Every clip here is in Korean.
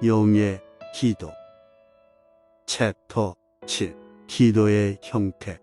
영의 기도. 챕터 7. 기도의 형태.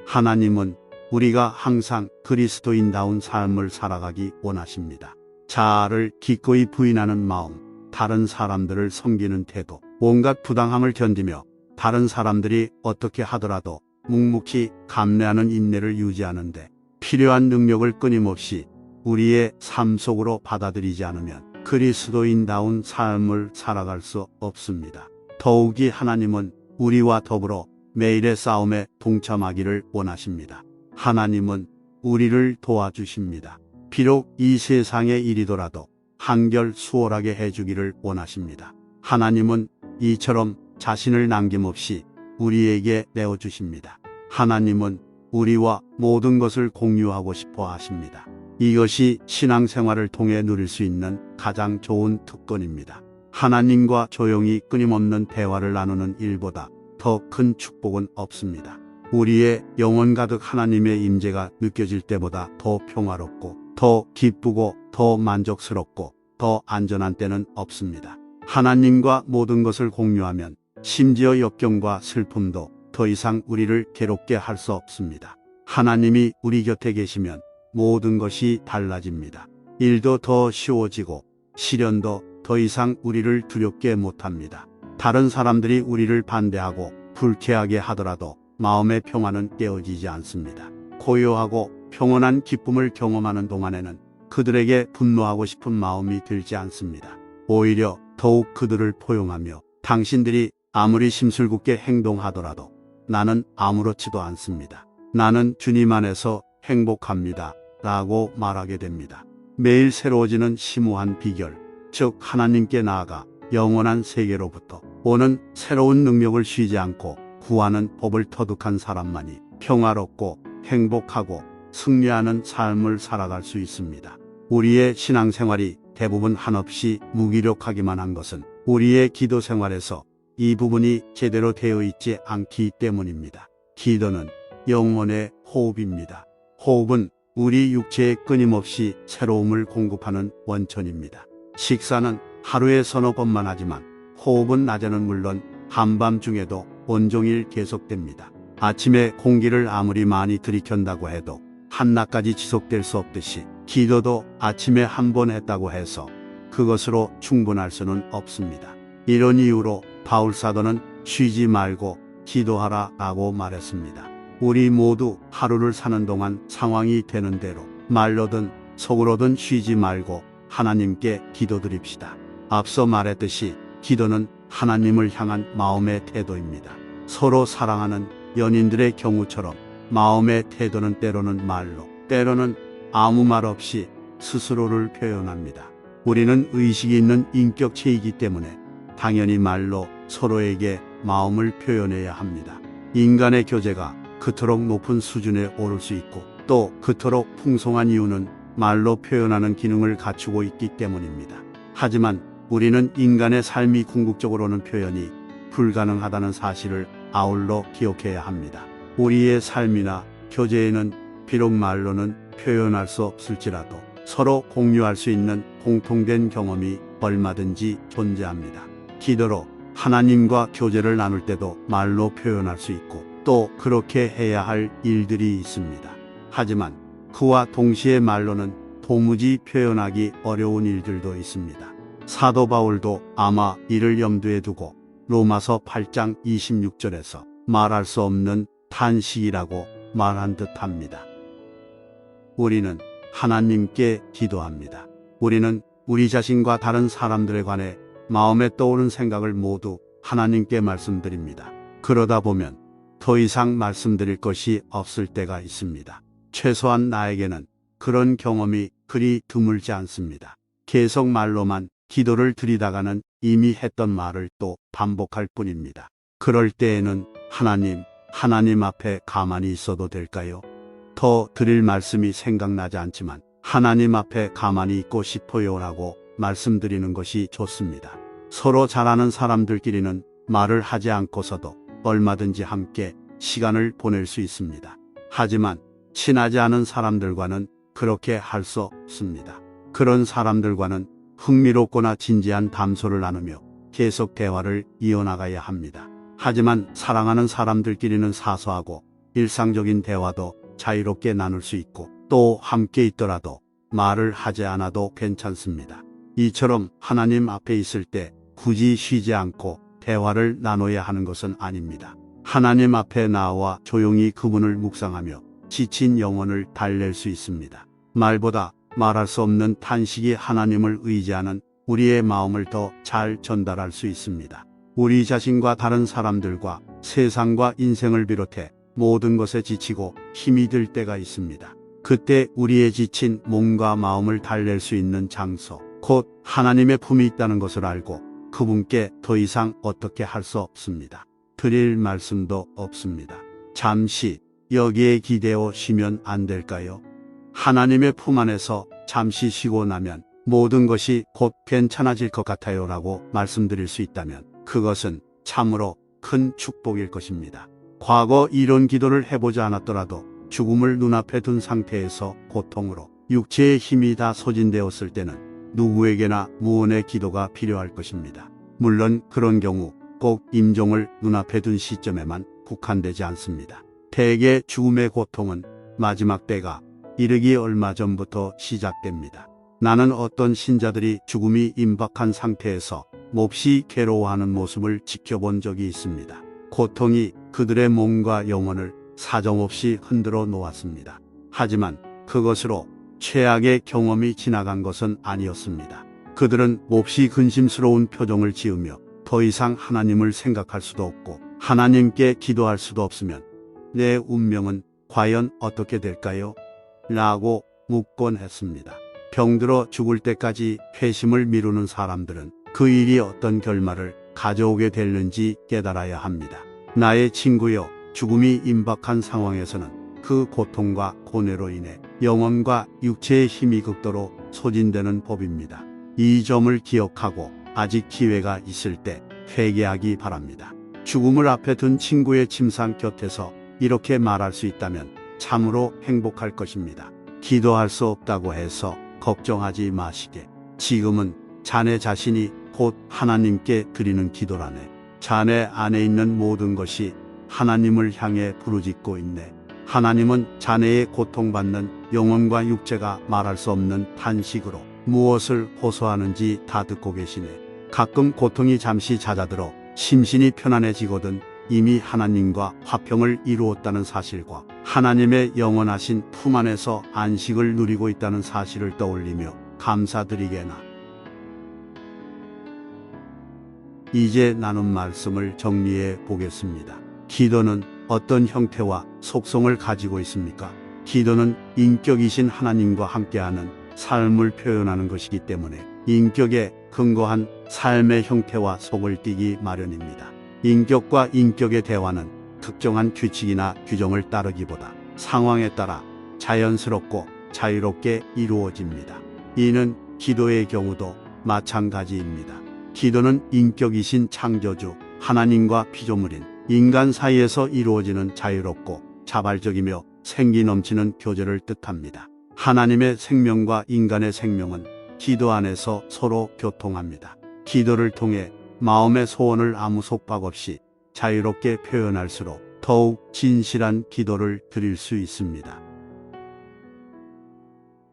하나님은 우리가 항상 그리스도인다운 삶을 살아가기 원하십니다. 자아를 기꺼이 부인하는 마음, 다른 사람들을 섬기는 태도, 온갖 부당함을 견디며 다른 사람들이 어떻게 하더라도 묵묵히 감내하는 인내를 유지하는데 필요한 능력을 끊임없이 우리의 삶 속으로 받아들이지 않으면 그리스도인다운 삶을 살아갈 수 없습니다. 더욱이 하나님은 우리와 더불어 매일의 싸움에 동참하기를 원하십니다. 하나님은 우리를 도와주십니다. 비록 이 세상의 일이더라도 한결 수월하게 해주기를 원하십니다. 하나님은 이처럼 자신을 남김없이 우리에게 내어주십니다. 하나님은 우리와 모든 것을 공유하고 싶어 하십니다. 이것이 신앙생활을 통해 누릴 수 있는 가장 좋은 특권입니다. 하나님과 조용히 끊임없는 대화를 나누는 일보다 더 큰 축복은 없습니다. 우리의 영혼 가득 하나님의 임재가 느껴질 때보다 더 평화롭고 더 기쁘고 더 만족스럽고 더 안전한 때는 없습니다. 하나님과 모든 것을 공유하면 심지어 역경과 슬픔도 더 이상 우리를 괴롭게 할 수 없습니다. 하나님이 우리 곁에 계시면 모든 것이 달라집니다. 일도 더 쉬워지고 시련도 더 이상 우리를 두렵게 못합니다. 다른 사람들이 우리를 반대하고 불쾌하게 하더라도 마음의 평화는 깨어지지 않습니다. 고요하고 평온한 기쁨을 경험하는 동안에는 그들에게 분노하고 싶은 마음이 들지 않습니다. 오히려 더욱 그들을 포용하며 당신들이 아무리 심술궂게 행동하더라도 나는 아무렇지도 않습니다. 나는 주님 안에서 행복합니다. 라고 말하게 됩니다. 매일 새로워지는 심오한 비결, 즉 하나님께 나아가 영원한 세계로부터 오는 새로운 능력을 쉬지 않고 구하는 법을 터득한 사람만이 평화롭고 행복하고 승리하는 삶을 살아갈 수 있습니다. 우리의 신앙생활이 대부분 한없이 무기력하기만 한 것은 우리의 기도 생활에서 이 부분이 제대로 되어 있지 않기 때문입니다. 기도는 영혼의 호흡입니다. 호흡은 우리 육체에 끊임없이 새로움을 공급하는 원천입니다. 식사는 하루에 서너 번만 하지만 호흡은 낮에는 물론 한밤중에도 온종일 계속됩니다. 아침에 공기를 아무리 많이 들이켠다고 해도 한낮까지 지속될 수 없듯이 기도도 아침에 한 번 했다고 해서 그것으로 충분할 수는 없습니다. 이런 이유로 바울 사도는 쉬지 말고 기도하라 라고 말했습니다. 우리 모두 하루를 사는 동안 상황이 되는 대로 말로든 속으로든 쉬지 말고 하나님께 기도드립시다. 앞서 말했듯이 기도는 하나님을 향한 마음의 태도입니다. 서로 사랑하는 연인들의 경우처럼 마음의 태도는 때로는 말로, 때로는 아무 말 없이 스스로를 표현합니다. 우리는 의식이 있는 인격체이기 때문에 당연히 말로 서로에게 마음을 표현해야 합니다. 인간의 교제가 그토록 높은 수준에 오를 수 있고 또 그토록 풍성한 이유는 말로 표현하는 기능을 갖추고 있기 때문입니다. 하지만 우리는 인간의 삶이 궁극적으로는 표현이 불가능하다는 사실을 아울러 기억해야 합니다. 우리의 삶이나 교제에는 비록 말로는 표현할 수 없을지라도 서로 공유할 수 있는 공통된 경험이 얼마든지 존재합니다. 기도로 하나님과 교제를 나눌 때도 말로 표현할 수 있고 또 그렇게 해야 할 일들이 있습니다. 하지만 그와 동시에 말로는 도무지 표현하기 어려운 일들도 있습니다. 사도 바울도 아마 이를 염두에 두고 로마서 8장 26절에서 말할 수 없는 탄식이라고 말한 듯합니다. 우리는 하나님께 기도합니다. 우리는 우리 자신과 다른 사람들에 관해 마음에 떠오른 생각을 모두 하나님께 말씀드립니다. 그러다 보면 더 이상 말씀드릴 것이 없을 때가 있습니다. 최소한 나에게는 그런 경험이 그리 드물지 않습니다. 계속 말로만 기도를 드리다가는 이미 했던 말을 또 반복할 뿐입니다. 그럴 때에는 하나님 앞에 가만히 있어도 될까요? 더 드릴 말씀이 생각나지 않지만 하나님 앞에 가만히 있고 싶어요 라고 말씀드리는 것이 좋습니다. 서로 잘 아는 사람들끼리는 말을 하지 않고서도 얼마든지 함께 시간을 보낼 수 있습니다. 하지만 친하지 않은 사람들과는 그렇게 할 수 없습니다. 그런 사람들과는 흥미롭거나 진지한 담소를 나누며 계속 대화를 이어나가야 합니다. 하지만 사랑하는 사람들끼리는 사소하고 일상적인 대화도 자유롭게 나눌 수 있고 또 함께 있더라도 말을 하지 않아도 괜찮습니다. 이처럼 하나님 앞에 있을 때 굳이 쉬지 않고 대화를 나눠야 하는 것은 아닙니다. 하나님 앞에 나와 조용히 그분을 묵상하며 지친 영혼을 달랠 수 있습니다. 말보다 말할 수 없는 탄식이 하나님을 의지하는 우리의 마음을 더 잘 전달할 수 있습니다. 우리 자신과 다른 사람들과 세상과 인생을 비롯해 모든 것에 지치고 힘이 들 때가 있습니다. 그때 우리의 지친 몸과 마음을 달랠 수 있는 장소, 곧 하나님의 품이 있다는 것을 알고 그분께 더 이상 어떻게 할 수 없습니다. 드릴 말씀도 없습니다. 잠시 여기에 기대어 쉬면 안 될까요? 하나님의 품 안에서 잠시 쉬고 나면 모든 것이 곧 괜찮아질 것 같아요 라고 말씀드릴 수 있다면 그것은 참으로 큰 축복일 것입니다. 과거 이런 기도를 해보지 않았더라도 죽음을 눈앞에 둔 상태에서 고통으로 육체의 힘이 다 소진되었을 때는 누구에게나 무언의 기도가 필요할 것입니다. 물론 그런 경우 꼭 임종을 눈앞에 둔 시점에만 국한되지 않습니다. 대개 죽음의 고통은 마지막 때가 이르기 얼마 전부터 시작됩니다. 나는 어떤 신자들이 죽음이 임박한 상태에서 몹시 괴로워하는 모습을 지켜본 적이 있습니다. 고통이 그들의 몸과 영혼을 사정없이 흔들어 놓았습니다. 하지만 그것으로 최악의 경험이 지나간 것은 아니었습니다. 그들은 몹시 근심스러운 표정을 지으며 더 이상 하나님을 생각할 수도 없고 하나님께 기도할 수도 없으면 내 운명은 과연 어떻게 될까요? 라고 묻곤 했습니다. 병들어 죽을 때까지 회심을 미루는 사람들은 그 일이 어떤 결말을 가져오게 될는지 깨달아야 합니다. 나의 친구여, 죽음이 임박한 상황에서는 그 고통과 고뇌로 인해 영혼과 육체의 힘이 극도로 소진되는 법입니다. 이 점을 기억하고 아직 기회가 있을 때 회개하기 바랍니다. 죽음을 앞에 둔 친구의 침상 곁에서 이렇게 말할 수 있다면 참으로 행복할 것입니다. 기도할 수 없다고 해서 걱정하지 마시게. 지금은 자네 자신이 곧 하나님께 드리는 기도라네. 자네 안에 있는 모든 것이 하나님을 향해 부르짖고 있네. 하나님은 자네의 고통받는 영혼과 육체가 말할 수 없는 탄식으로 무엇을 호소하는지 다 듣고 계시네. 가끔 고통이 잠시 잦아들어 심신이 편안해지거든 이미 하나님과 화평을 이루었다는 사실과 하나님의 영원하신 품 안에서 안식을 누리고 있다는 사실을 떠올리며 감사드리게나. 이제 나눈 말씀을 정리해 보겠습니다. 기도는 어떤 형태와 속성을 가지고 있습니까? 기도는 인격이신 하나님과 함께하는 삶을 표현하는 것이기 때문에 인격에 근거한 삶의 형태와 속을 띠기 마련입니다. 인격과 인격의 대화는 특정한 규칙이나 규정을 따르기보다 상황에 따라 자연스럽고 자유롭게 이루어집니다. 이는 기도의 경우도 마찬가지입니다. 기도는 인격이신 창조주 하나님과 피조물인 인간 사이에서 이루어지는 자유롭고 자발적이며 생기 넘치는 교제를 뜻합니다. 하나님의 생명과 인간의 생명은 기도 안에서 서로 교통합니다. 기도를 통해 마음의 소원을 아무 속박 없이 자유롭게 표현할수록 더욱 진실한 기도를 드릴 수 있습니다.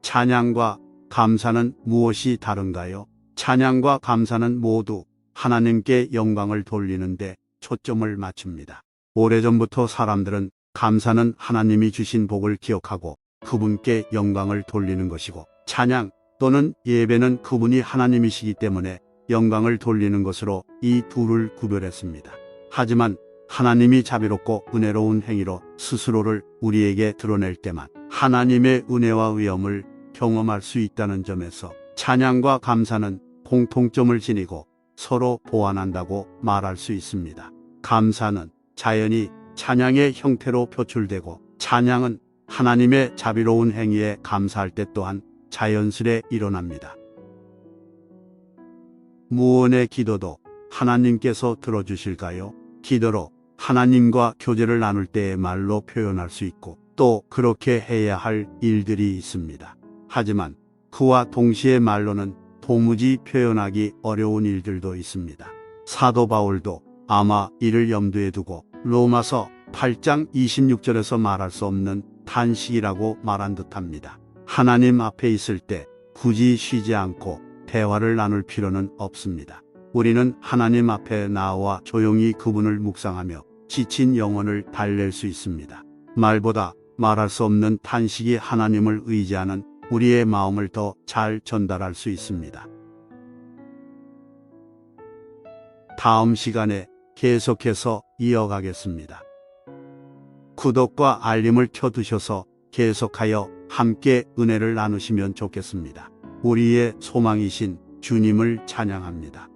찬양과 감사는 무엇이 다른가요? 찬양과 감사는 모두 하나님께 영광을 돌리는데 초점을 맞춥니다. 오래전부터 사람들은 감사는 하나님이 주신 복을 기억하고 그분께 영광을 돌리는 것이고 찬양 또는 예배는 그분이 하나님이시기 때문에 영광을 돌리는 것으로 이 둘을 구별했습니다. 하지만 하나님이 자비롭고 은혜로운 행위로 스스로를 우리에게 드러낼 때만 하나님의 은혜와 위엄을 경험할 수 있다는 점에서 찬양과 감사는 공통점을 지니고 서로 보완한다고 말할 수 있습니다. 감사는 자연히 찬양의 형태로 표출되고 찬양은 하나님의 자비로운 행위에 감사할 때 또한 자연스레 일어납니다. 무언의 기도도 하나님께서 들어주실까요? 기도로 하나님과 교제를 나눌 때의 말로 표현할 수 있고 또 그렇게 해야 할 일들이 있습니다. 하지만 그와 동시에 말로는 도무지 표현하기 어려운 일들도 있습니다. 사도 바울도 아마 이를 염두에 두고 로마서 8장 26절에서 말할 수 없는 탄식이라고 말한 듯합니다. 하나님 앞에 있을 때 굳이 쉬지 않고 대화를 나눌 필요는 없습니다. 우리는 하나님 앞에 나와 조용히 그분을 묵상하며 지친 영혼을 달랠 수 있습니다. 말보다 말할 수 없는 탄식이 하나님을 의지하는 우리의 마음을 더 잘 전달할 수 있습니다. 다음 시간에 계속해서 이어가겠습니다. 구독과 알림을 켜두셔서 계속하여 함께 은혜를 나누시면 좋겠습니다. 우리의 소망이신 주님을 찬양합니다.